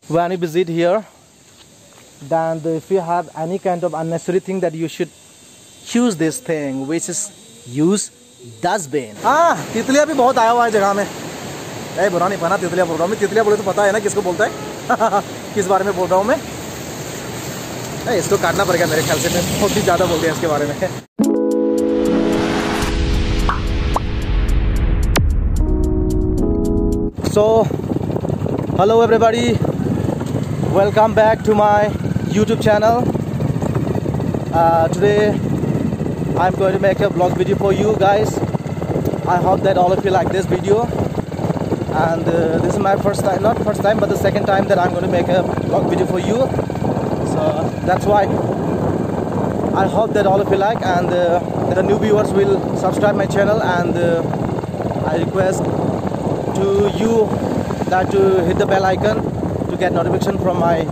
when you visit here, then if you have any kind of unnecessary thing, that you should choose this thing, which is use dustbin. हाँ, तितलिया भी बहुत आया हुआ है जगह में। बुरा नहीं पना, तितलिया बोल रहा हूँ मैं। तितलिया बोले तो पता है ना किसको बोलता है। किस बारे में बोल रहा हूँ मैं? इसको काटना पड़ेगा मेरे ख्याल से, मैं बहुत ही ज़्यादा बोल दिया इसके बारे में। So, hello everybody, welcome back to my YouTube channel. Today I'm going to make a vlog video for you guys. I hope that all of you like this video. And this is my first time, not first time, but the second time that I'm going to make a vlog video for you. So that's why I hope that all of you like, and the new viewers will subscribe my channel, and I request to you that to hit the bell icon to get notification from my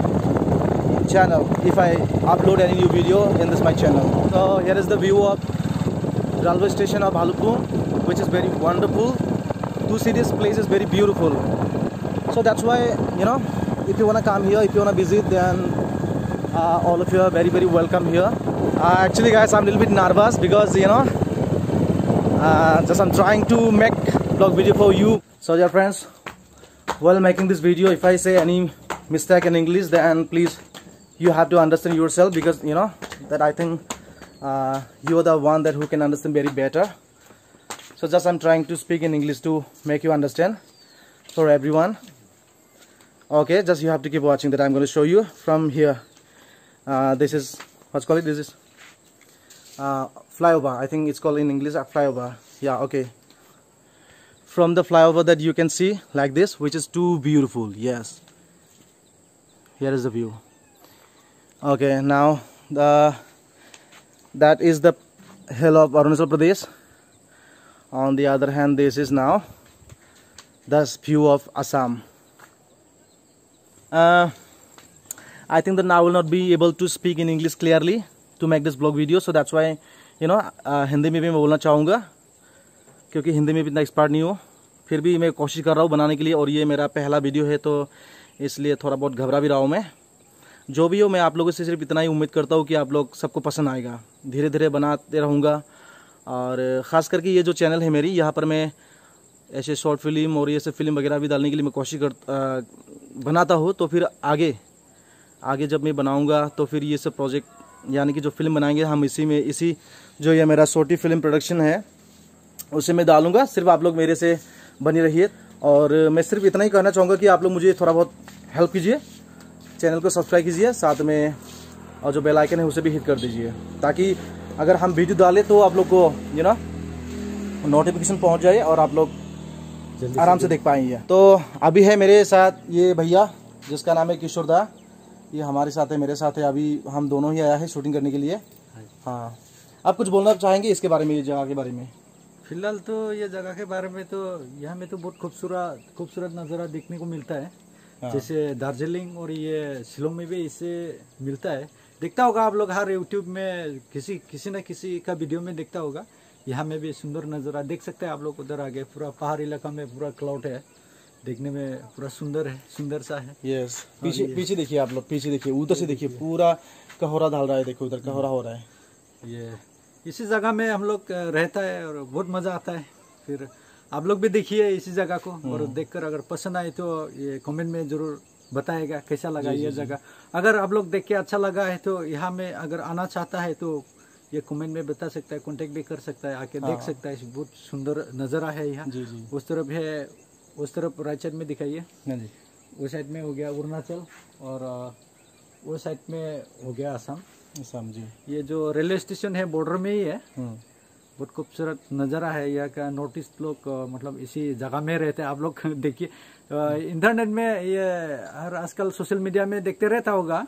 channel if I upload any new video in my channel. So here is the view of railway station of Bhalupur, which is very wonderful. To see this place is very beautiful. So that's why, you know, if you want to come here, if you want to visit, then all of you are very welcome here. Actually guys, I'm a little bit nervous because, you know, just I'm trying to make vlog video for you. So dear friends, while making this video, if I say any mistake in English, then please you have to understand yourself, because you know that I think you are the one that who can understand very better. So just I'm trying to speak in English to make you understand for everyone. Okay, just you have to keep watching that I'm going to show you from here. This is what's called it. This is flyover. I think it's called in English a flyover. Yeah, okay. From the flyover that you can see like this, which is too beautiful. Yes, here is the view. Okay, now that is the hill of Arunachal Pradesh. On the other hand, this is now the view of Assam. I think that now I will not be able to speak in English clearly to make this vlog video, so that's why, you know, Hindi में भी मैं बोलना चाहूँगा, क्योंकि हिंदी में भी इतना expert नहीं हूँ। फिर भी मैं कोशिश कर रहा हूँ बनाने के लिए, और ये मेरा पहला वीडियो है, तो इसलिए थोड़ा बहुत घबरा भी रहा हूँ मैं। जो भी हो, मैं आप लोगों से सिर्फ इतना ही उम्मीद करता हूँ कि आप लोग सबको पसंद आएगा। धीरे धीरे बनाते रहूँगा, और ख़ास करके ये जो चैनल है मेरी, यहाँ पर मैं ऐसे शॉर्ट फिल्म और ये सब फिल्म वगैरह भी डालने के लिए मैं कोशिश बनाता हूँ। तो फिर आगे जब मैं बनाऊँगा, तो फिर ये सब प्रोजेक्ट यानी कि जो फिल्म बनाएंगे हम इसी जो ये मेरा छोटी फिल्म प्रोडक्शन है, उसे मैं डालूंगा। सिर्फ आप लोग मेरे से बनी रहिए, और मैं सिर्फ इतना ही कहना चाहूँगा कि आप लोग मुझे थोड़ा बहुत हेल्प कीजिए, चैनल को सब्सक्राइब कीजिए, साथ में और जो बेल आइकन है उसे भी हिट कर दीजिए, ताकि अगर हम वीडियो डालें तो आप लोग को यू नो नोटिफिकेशन पहुँच जाए और आप लोग आराम से देख पाएंगे। तो अभी है मेरे साथ ये भैया, जिसका नाम है किशोर दा। ये हमारे साथ है, मेरे साथ है। अभी हम दोनों ही आया है शूटिंग करने के लिए। हाँ, आप कुछ बोलना चाहेंगे इसके बारे में, ये जगह के बारे में? फिलहाल तो ये जगह के बारे में तो यहाँ में तो बहुत खूबसूरत नज़ारा देखने को मिलता है। हाँ। जैसे दार्जिलिंग और ये शिलोंग में भी इससे मिलता है। देखता होगा आप लोग हर यूट्यूब में किसी न किसी का वीडियो में देखता होगा। यहाँ में भी सुंदर नज़ारा देख सकते हैं आप लोग। उधर आगे पूरा पहाड़ी इलाका में पूरा क्लाउड है, देखने में पूरा सुंदर है, सुंदर सा है। यस, पीछे देखिए आप लोग, पीछे देखिए, उधर से देखिए, पूरा कोहरा ढल रहा है। देखो उधर कोहरा हो रहा है। ये इसी जगह में हम लोग रहता है और बहुत मज़ा आता है। फिर आप लोग भी देखिए इसी जगह को, और देखकर अगर पसंद आए तो ये कमेंट में ज़रूर बताएगा कैसा लगा ये जगह। अगर आप लोग देख के अच्छा लगा है तो यहाँ में अगर आना चाहता है तो ये कमेंट में बता सकता है, कांटेक्ट भी कर सकता है, आके देख सकता है। बहुत सुंदर नज़ारा है यहाँ। उस तरफ है, उस तरफ राइट साइड में दिखाइए, उस साइड में हो गया अरुणाचल, और वो साइड में हो गया असम जी। ये जो रेलवे स्टेशन है बॉर्डर में ही है। बहुत खूबसूरत नज़ारा है यहाँ का। नॉर्थ ईस्ट लोग मतलब इसी जगह में रहते हैं। आप लोग देखिए इंटरनेट में ये हर आजकल सोशल मीडिया में देखते रहता होगा,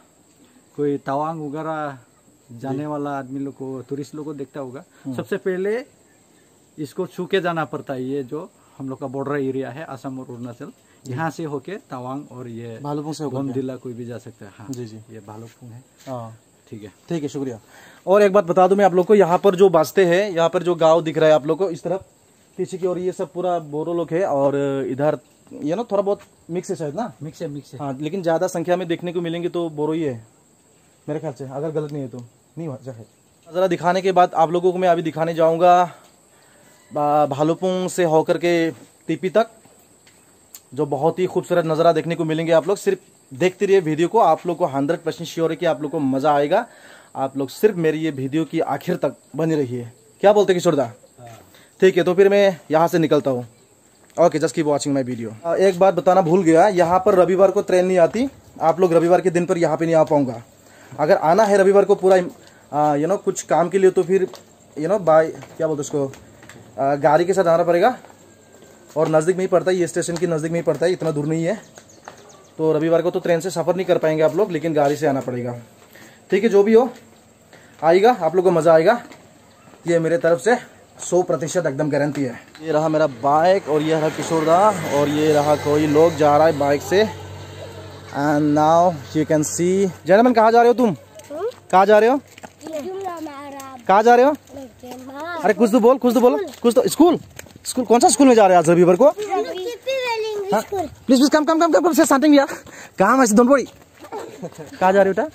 कोई तवांग वगैरह जाने वाला आदमी लोग को, टूरिस्ट लोग को देखता होगा। सबसे पहले इसको छू के जाना पड़ता है। ये जो हम लोग का बॉर्डर एरिया है असम और अरुणाचल, यहाँ से होके तवांग और ये भालुपुंग से बमदिला कोई भी जा सकता है। हाँ जी, ये भालुपुंग है। ठीक है, शुक्रिया। और एक बात बता दूं मैं आप लोग को, यहाँ पर जो बसते हैं, यहाँ पर जो गांव दिख रहा है आप लोग को इस तरफ पीछे की ओर, ये सब पूरा बोरो लोग है, और इधर ये ना थोड़ा बहुत मिक्स है शायद ना। मिक्स है। हाँ, लेकिन ज़्यादा संख्या में देखने को मिलेंगे तो बोरो ही है मेरे ख्याल से, अगर गलत नहीं है तो। नहीं वजह है। ज़रा दिखाने के बाद आप लोगों को मैं अभी दिखाने जाऊँगा भालूपुंग से होकर के टिपी तक, जो बहुत ही खूबसूरत नज़ारा देखने को मिलेंगे। आप लोग सिर्फ देखते रहिए वीडियो को, आप लोग को 100% श्योर है कि आप लोग को मज़ा आएगा। आप लोग सिर्फ मेरी ये वीडियो की आखिर तक बने रहिए। क्या बोलते हैं किशोर दा? ठीक है, तो फिर मैं यहाँ से निकलता हूँ। Okay, just keep watching my video. एक बात बताना भूल गया, यहाँ पर रविवार को ट्रेन नहीं आती। आप लोग रविवार के दिन पर यहाँ पे नहीं आ पाऊंगा। अगर आना है रविवार को पूरा कुछ काम के लिए, तो फिर बाय क्या बोलते उसको, गाड़ी के साथ आना पड़ेगा। और नज़दीक में ही पड़ता है, ये स्टेशन की नज़दीक में ही पड़ता है, इतना दूर नहीं है। तो रविवार को तो ट्रेन से सफ़र नहीं कर पाएंगे आप लोग, लेकिन गाड़ी से आना पड़ेगा। ठीक है, जो भी हो आएगा, आप लोग को मज़ा आएगा। ये मेरे तरफ से 100% एकदम गारंटी है। ये रहा मेरा बाइक और ये रहा किशोर दा और ये रहा कोई लोग जा रहा है बाइक से। And now you can see. Gentleman, कहाँ जा रहे हो तुम? कहाँ जा रहे हो? कहाँ जा रहे हो? अरे कुछ तो बोल, कुछ तो बोलो, कुछ तो। स्कूल कौन सा स्कूल में जा रहे हैं आज रविवार को? प्लीज कम से स्टार्टिंग यार, काम ऐसे डोंट वरी। कहाँ जा रहे हो बेटा?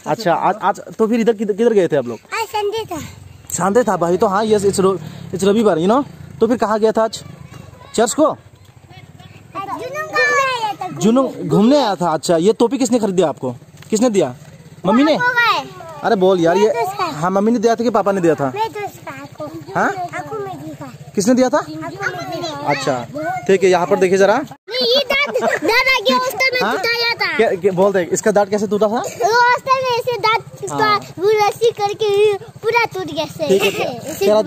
अच्छा, आज तो फिर इधर किधर गए थे आप लोग? संडे था भाई, तो हाँ यस इट्स रविवार तो फिर कहाँ गया था आज? चर्च को जुनून घूमने आया था। अच्छा, ये टोपी किसने खरीद दिया आपको? किसने दिया? मम्मी ने? अरे बोल यार, ये हाँ मम्मी ने दिया था कि पापा ने दिया था? हाँ, किसने दिया था? अच्छा ठीक है, यहाँ पर देखिए जरा। बोल दे, इसका दांत कैसे टूटा था? पूरा टूट गया।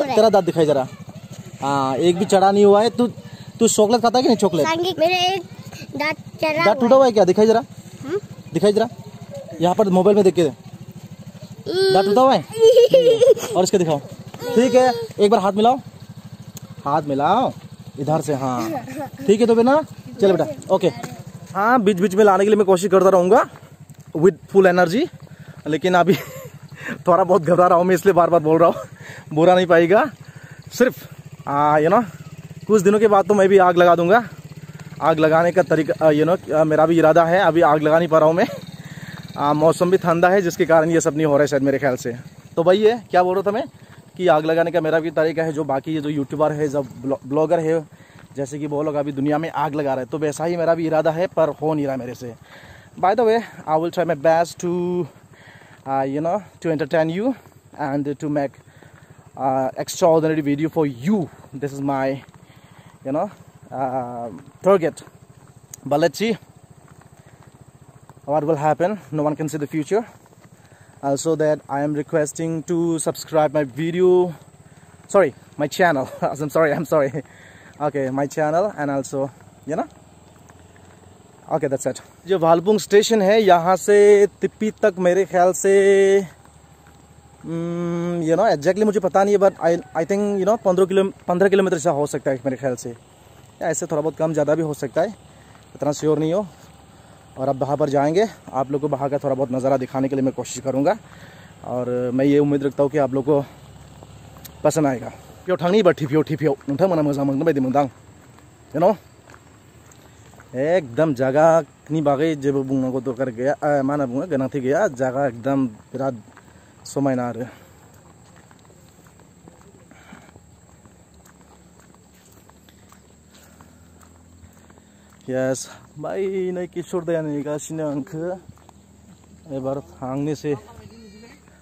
तेरा दांत दिखाई जरा। हाँ, एक भी चढ़ा नहीं हुआ है। तू चॉकलेट खाता है कि नहीं? चॉकलेट मेरे एक दांत टूटा हुआ है क्या? दिखाई जरा, दिखाई जरा। यहाँ पर मोबाइल में देख के दांत टूटा हुआ है और इसके दिखाओ। ठीक है, एक बार हाथ मिलाओ, हाथ मिलाओ इधर से। हाँ ठीक है, तो फिर ना चलो बेटा। ओके, हाँ बीच बीच में लाने के लिए मैं कोशिश करता रहूँगा विद फुल एनर्जी, लेकिन अभी थोड़ा बहुत घबरा रहा हूँ मैं, इसलिए बार बार बोल रहा हूँ। बुरा नहीं पाएगा। सिर्फ कुछ दिनों के बाद तो मैं भी आग लगा दूंगा। आग लगाने का तरीका मेरा भी इरादा है। अभी आग लगा नहीं पा रहा हूँ मैं। मौसम भी ठंडा है, जिसके कारण ये सब नहीं हो रहा है शायद मेरे ख्याल से। तो भाई ये क्या बोल रहा था मैं, कि आग लगाने का मेरा भी तरीका है। जो बाकी ये जो यूट्यूबर है, जब ब्लॉगर है, जैसे कि वो लोग अभी दुनिया में आग लगा रहे हैं, तो वैसा ही मेरा भी इरादा है, पर हो नहीं रहा मेरे से। By the way, I will try my best to to entertain you and to make extraordinary video for you. This is my target, but let's see what will happen. No one can see the future. Also that I am requesting to subscribe my video, sorry, my channel. I'm sorry. Okay, my channel, and also okay that's it. जो भालपुंग station है, यहाँ से टिप्पी तक मेरे ख्याल से exactly मुझे पता नहीं है, बट आई थिंक 15 किलोमीटर से हो सकता है मेरे ख्याल से, या ऐसे थोड़ा बहुत कम ज़्यादा भी हो सकता है, इतना श्योर नहीं हो। और अब वहाँ पर जाएंगे, आप लोग को वहाँ का थोड़ा बहुत नज़ारा दिखाने के लिए मैं कोशिश करूँगा, और मैं ये उम्मीद रखता हूँ कि आप लोग को पसंद आएगा। प्योर थांगनी बट ठिपियो नोंथां मोना मोजां मोनगोन बायदि मोनदां। एकदम जगहनि बागै जेबो बुंनांगौ दरकार गैया, मा होनना बुङो, गोनांथि गैया। जगह एकदम बिराद समायना आरो। यस भाई, नै किशोर दाया नेगासिनो आंखो। एबार थांनोसै।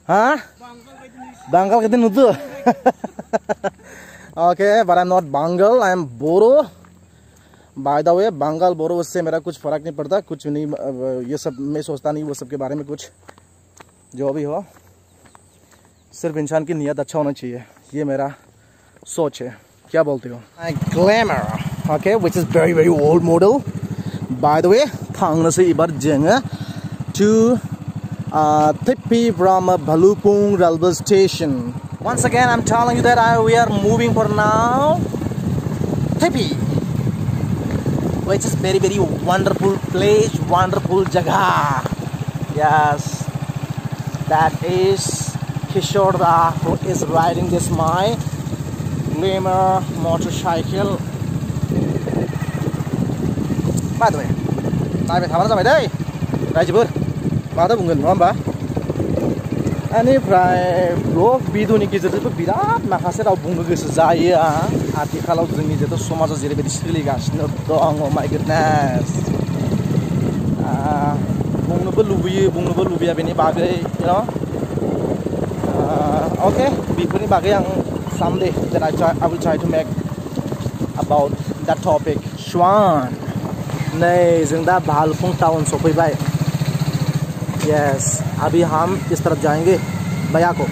हा बांगाल बायदि नुदो। Okay, but I'm not Bengal, I am Boro. By the way, Bengal Boro उससे मेरा कुछ फ़र्क नहीं पड़ता, कुछ नहीं। ये सब मैं सोचता नहीं वो सब के बारे में, कुछ जो भी हो, सिर्फ इंसान की नीयत अच्छा होना चाहिए, ये मेरा सोच है। क्या बोलते हो? Glamour, okay, which is very very old model. By the way, थांनोसै एबार जोङो to Tippi from Bhalukpong railway station. Once again, I'm telling you that we are moving for now टिप्पी, which is very very wonderful place, wonderful jagah. Yes, that is Kishore Da, who is riding this my glamour motorcycle. By the way, tayo may tama na samay day. Rajibur, bata bungan mo ba? Anifray vlog video ni गेजेरजोंबो बिराद माखासे राव बुंनो गोसो जायो आथिखालाव जोंनि जेथ' समाजाव जेरैबायदि सोलिगासिनो दं oh my goodness बुंनोबो लुबैया बेनि बागै you know okay बेफोरनि बागै आं someday that I will try to make about that topic Schwan नै जों दा भालुकपुं टाउन सफैबाय Yes, अभी हम इस तरफ जाएंगे बया को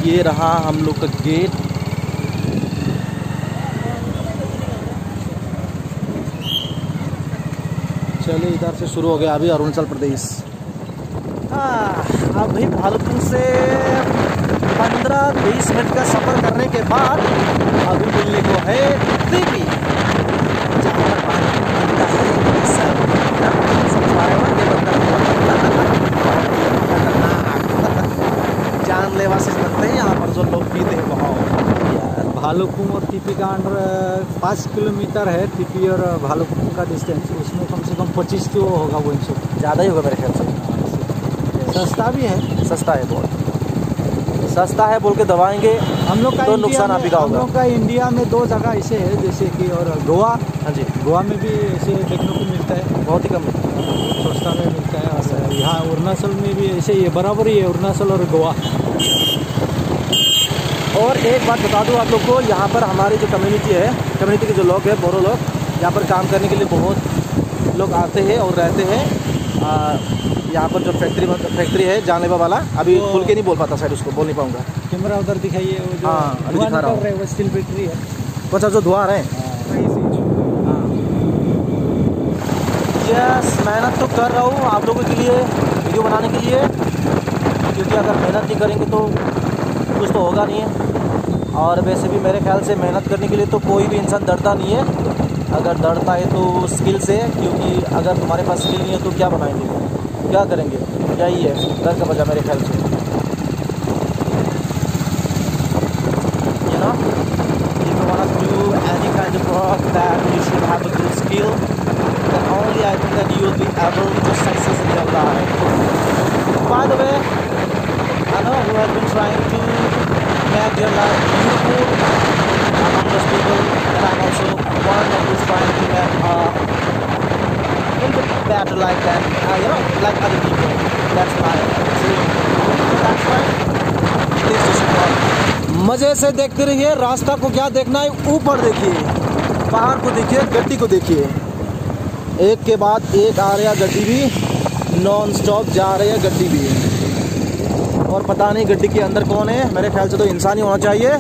ये रहा हम लोग का गेट चलिए इधर से शुरू हो गया अभी अरुणाचल प्रदेश अभी भालुकपुंग से 15-20 मिनट का सफ़र करने के बाद अभी मिलने को है टीपी जानलेवा से बनते हैं यहाँ पर जो लोग पीते हैं बहुत भालुकपुंग और टीपी का अंडर 5 किलोमीटर है टीपी और भालुकपुंग का डिस्टेंस उसमें कम से कम 25 तो होगा वो इनसे ज़्यादा ही होगा मेरे ख्याल से सस्ता भी है सस्ता है बहुत सस्ता है बोल के दबाएंगे हम लोग का तो नुकसान आप ही का होगा हम लोग का इंडिया में 2 जगह ऐसे है जैसे कि और गोवा हाँ जी गोवा में भी ऐसे देखने को मिलता है बहुत ही कम मिलता है सस्ता में मिलता है और यहाँ अरुणाचल में भी ऐसे ही है बराबर ही है अरुणाचल और गोवा और एक बात बता दूं आप लोग को यहाँ पर हमारी जो कम्युनिटी के जो लोग हैं बोरो लोग यहाँ पर काम करने के लिए बहुत लोग आते हैं और रहते हैं यहाँ पर जो फैक्ट्री है जानलेवा वाला अभी खुल के नहीं बोल पाता शायद उसको बोल नहीं पाऊंगा कैमरा उधर दिखाइए वो जो अभी दिखा रहा हूँ वो स्टील फैक्ट्री है कौन सा जो धुआं आ रहे हैं यस मेहनत तो कर रहा हूँ आप लोगों के लिए वीडियो बनाने के लिए क्योंकि अगर मेहनत नहीं करेंगे तो कुछ तो होगा नहीं है और वैसे भी मेरे ख्याल से मेहनत करने के लिए तो कोई भी इंसान डरता नहीं है अगर डरता है तो स्किल से क्योंकि अगर तुम्हारे पास स्किल नहीं है तो क्या बनाएंगे क्या करेंगे यही है डर का वजह मेरे ख्याल से you know if you want to do any kind of work that you should have a good skill then only I think that you will be able to success in your life by the way I know who have been trying to make their life beautiful among those people and I'm also one of who's trying to make a little bit better like that you know like other people that's my dream that's right please do support मजे से देखते रहिए रास्ता को क्या देखना है ऊपर देखिए पहाड़ को देखिए गड्डी को देखिए एक के बाद एक आ रहा गड्डी भी नॉन स्टॉप जा रही है गड्डी भी और पता नहीं गड्डी के अंदर कौन है मेरे ख्याल से तो इंसान ही होना चाहिए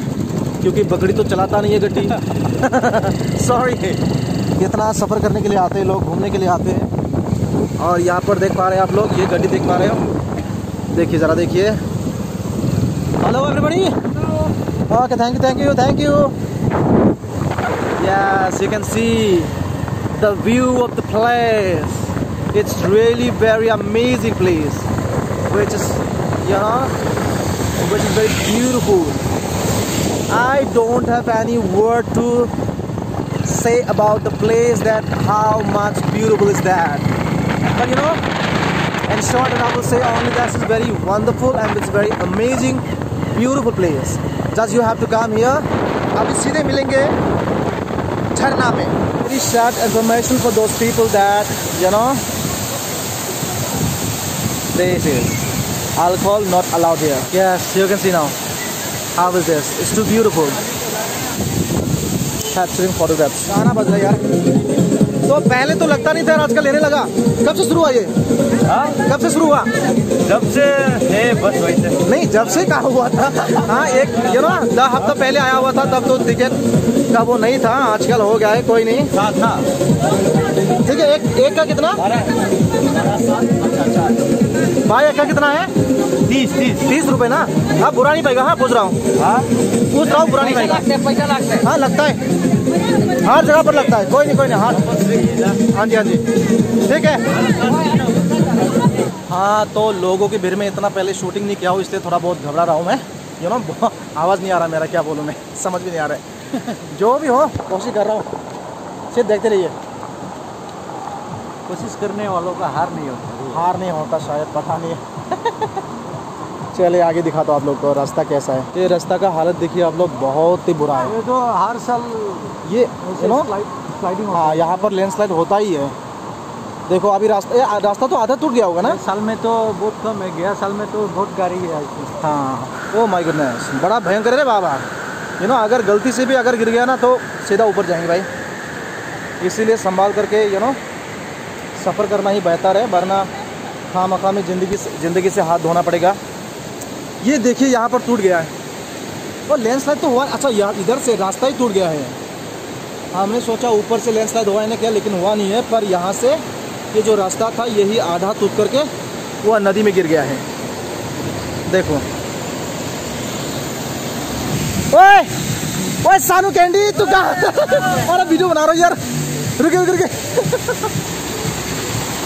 क्योंकि बकरी तो चलाता नहीं है गड्डी सॉरी कितना सफ़र करने के लिए आते हैं लोग घूमने के लिए आते हैं और यहाँ पर देख पा रहे हैं आप लोग ये गड्डी देख पा रहे हो देखिए ज़रा देखिए hello everybody okay thank you yes you can see the view of the place it's really very amazing place which is you know which is very beautiful I don't have any word to say about the place that how much beautiful is that but you know in short I will say only that it's very wonderful and it's very amazing beautiful place just you have to come here अभी सीधे मिलेंगे झरना में very short information for those people that you know this is alcohol not allowed here yes you can see now how is this it's too beautiful capturing photographs गाना बज रहा है यार तो पहले तो लगता नहीं था आजकल लेने लगा कब से शुरू हुआ ये कब से शुरू हुआ जब से है बस वैसे नहीं जब से कहा हुआ था हाँ एक you know 10 हफ्ता पहले आया हुआ था तब तो टिकट का वो नहीं था आजकल हो गया है कोई नहीं था ठीक है एक का कितना भाई एक का कितना है 30 रुपए ना हाँ बुरा नहीं पाएगा हाँ पूछ रहा हूँ बुरा नहीं पाएगा पैसा लगता है हाँ लगता है हर जगह पर लगता है कोई नहीं हाँ जी ठीक है हाँ तो लोगों की भीड़ में इतना पहले शूटिंग नहीं किया हूँ इसलिए थोड़ा बहुत घबरा रहा हूँ मैं आवाज़ नहीं आ रहा मेरा क्या बोलूँ मैं समझ भी नहीं आ रहा है जो भी हो कोशिश कर रहा हूँ सिर्फ देखते रहिए। कोशिश करने वालों का हार नहीं होता। हार नहीं होता शायद, पता नहीं। चलिए आगे दिखा दो आप लोग को रास्ता कैसा है। ये रास्ता का हालत देखिए आप लोग, बहुत ही बुरा है। ये तो हर साल ये स्लाइडिंग हाँ, यहाँ पर लैंडस्लाइड होता ही है। देखो अभी रास्ता तो आधा टूट गया होगा ना। साल में तो बहुत कम है, गया साल में तो बहुत गाड़ी है। हाँ, ओ माय गुडनेस, बड़ा भयंकर है बाबा। अगर गलती से भी अगर गिर गया ना तो सीधा ऊपर जाएंगे भाई। इसीलिए संभाल करके सफ़र करना ही बेहतर है, वरना खामखा में ज़िंदगी से हाथ धोना पड़ेगा। ये देखिए यहाँ पर टूट गया है, और लैंडस्लाइड तो हुआ। अच्छा, यहाँ इधर से रास्ता ही टूट गया है। हमने सोचा ऊपर से लैंडस्लाइड हुआ है ना क्या, लेकिन हुआ नहीं है। पर यहाँ से ये जो रास्ता था यही आधा टूट करके वो नदी में गिर गया है। देखो, ओए ओए सानू कैंडी, तू कहाँ? अरे वीडियो बना रहा हूँ यार, रुके।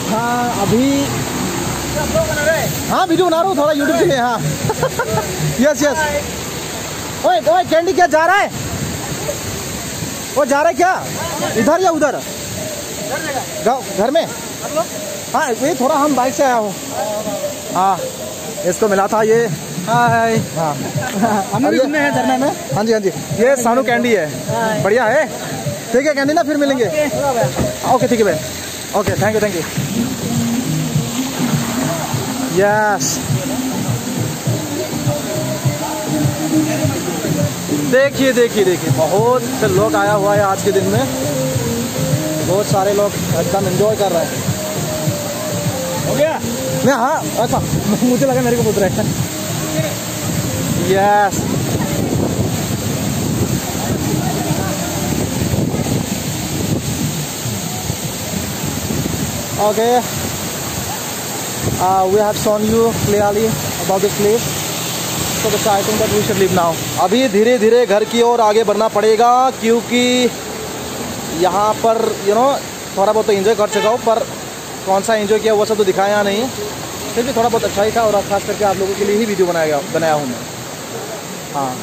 हाँ अभी हाँ वीडियो बना रहा हूँ थोड़ा यूट्यूब के लिए। हाँ यस। ओए ओए कैंडी, क्या जा रहा है? वो जा रहा है क्या इधर या उधर? घर में। हाँ ये थोड़ा हम बाइक से आया हूँ। हाँ इसको मिला था ये। हाय। हाँ हम भी घूमने हैं झरना में। हाँ जी, ये सानू कैंडी है। बढ़िया है, ठीक है कैंडी ना, फिर मिलेंगे। ओके ठीक है भाई, ओके थैंक यू। यस, देखिए बहुत से लोग आया हुआ है आज के दिन में। बहुत सारे लोग एकदम एंजॉय कर रहे हैं। हो गया नहीं? हाँ अच्छा, मुझे लगा मेरे को पूछ रहे हैं। Yes, okay, we have shown you clearly about this place, so I think that we should leave now. अभी धीरे धीरे घर की ओर आगे बढ़ना पड़ेगा, क्योंकि यहाँ पर थोड़ा बहुत तो एंजॉय कर चुका हूँ, पर कौन सा एंजॉय किया वो सब तो दिखाया नहीं। फिर भी थोड़ा बहुत अच्छा ही था, और खास करके आप लोगों के लिए ही वीडियो बनाया हूँ मैं। हाँ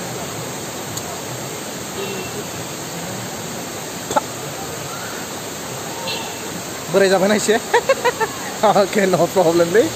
बरे जा बना इसे। ओके नो प्रॉब्लम नहीं।